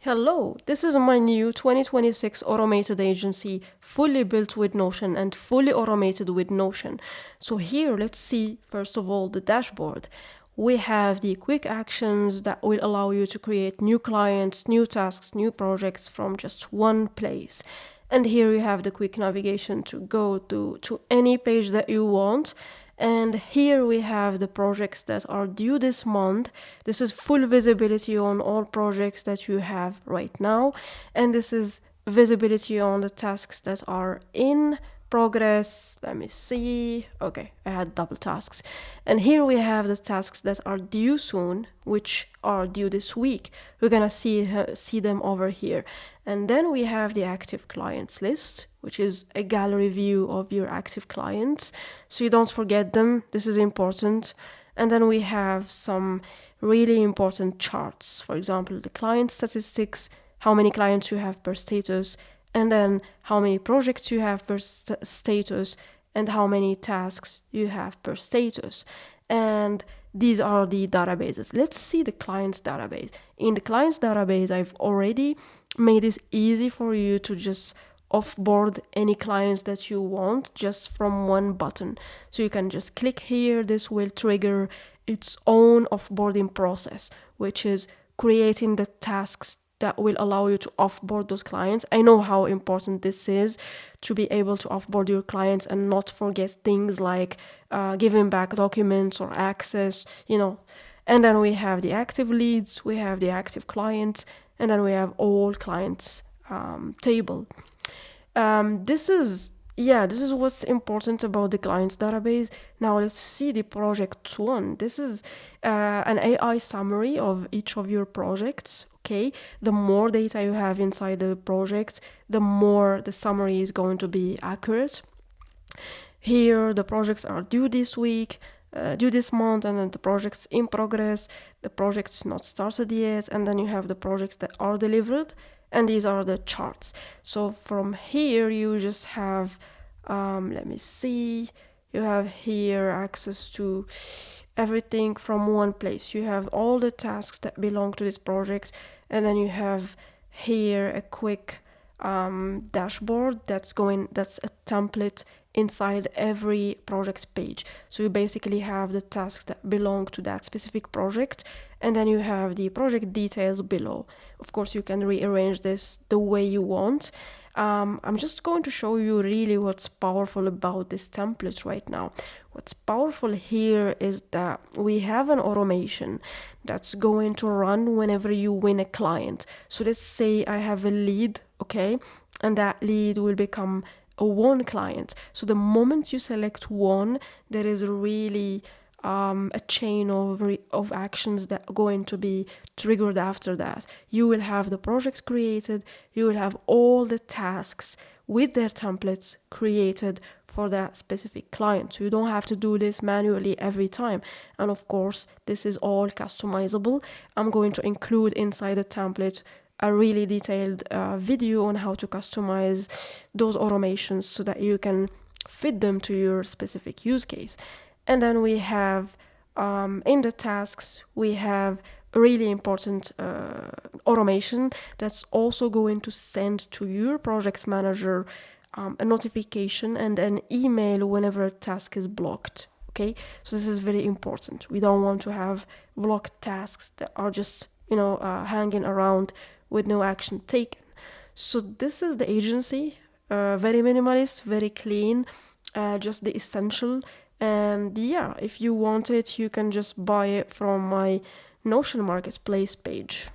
Hello, this is my new 2026 automated agency, fully built with Notion and fully automated with Notion. So here, let's see, first of all, the dashboard. We have the quick actions that will allow you to create new clients, new tasks, new projects from just one place. And here you have the quick navigation to go to any page that you want. And here we have the projects that are due this month. This is full visibility on all projects that you have right now. And this is visibility on the tasks that are in progress. Let me see. Okay, I had double tasks. And here we have the tasks that are due soon, which are due this week. We're gonna see them over here. And then we have the active clients list, which is a gallery view of your active clients. So you don't forget them. This is important. And then we have some really important charts. For example, the client statistics, how many clients you have per status, and then how many projects you have per status, and how many tasks you have per status. And these are the databases. Let's see the client's database. In the client's database, I've already made this easy for you to just offboard any clients that you want just from one button. So you can just click here. This will trigger its own offboarding process, which is creating the tasks that will allow you to offboard those clients. I know how important this is to be able to offboard your clients and not forget things like giving back documents or access, And then we have the active leads, we have the active clients, and then we have all clients table. This is what's important about the clients database. Now let's see the project one. This is an AI summary of each of your projects. Okay, the more data you have inside the project, the more the summary is going to be accurate. Here, the projects are due this week, due this month, and then the projects in progress, the projects not started yet, and then you have the projects that are delivered, and these are the charts. So from here, you just have, let me see, you have here access to everything from one place. You have all the tasks that belong to this project, and then you have here a quick dashboard that's a template inside every project page. So you basically have the tasks that belong to that specific project, and then you have the project details below. Of course, you can rearrange this the way you want. I'm just going to show you really what's powerful about this template right now. What's powerful here is that we have an automation that's going to run whenever you win a client. So let's say I have a lead, okay, and that lead will become a one client. So the moment you select one, there is really a chain of actions that are going to be triggered after that. You will have the projects created, you will have all the tasks with their templates created for that specific client. So you don't have to do this manually every time. And of course, this is all customizable. I'm going to include inside the template a really detailed video on how to customize those automations so that you can fit them to your specific use case. And then we have in the tasks, we have a really important automation that's also going to send to your project manager a notification and an email whenever a task is blocked. Okay, so this is very important. We don't want to have blocked tasks that are just hanging around with no action taken. So this is the agency, very minimalist, very clean, just the essential. And yeah, if you want it, you can just buy it from my Notion Marketplace page.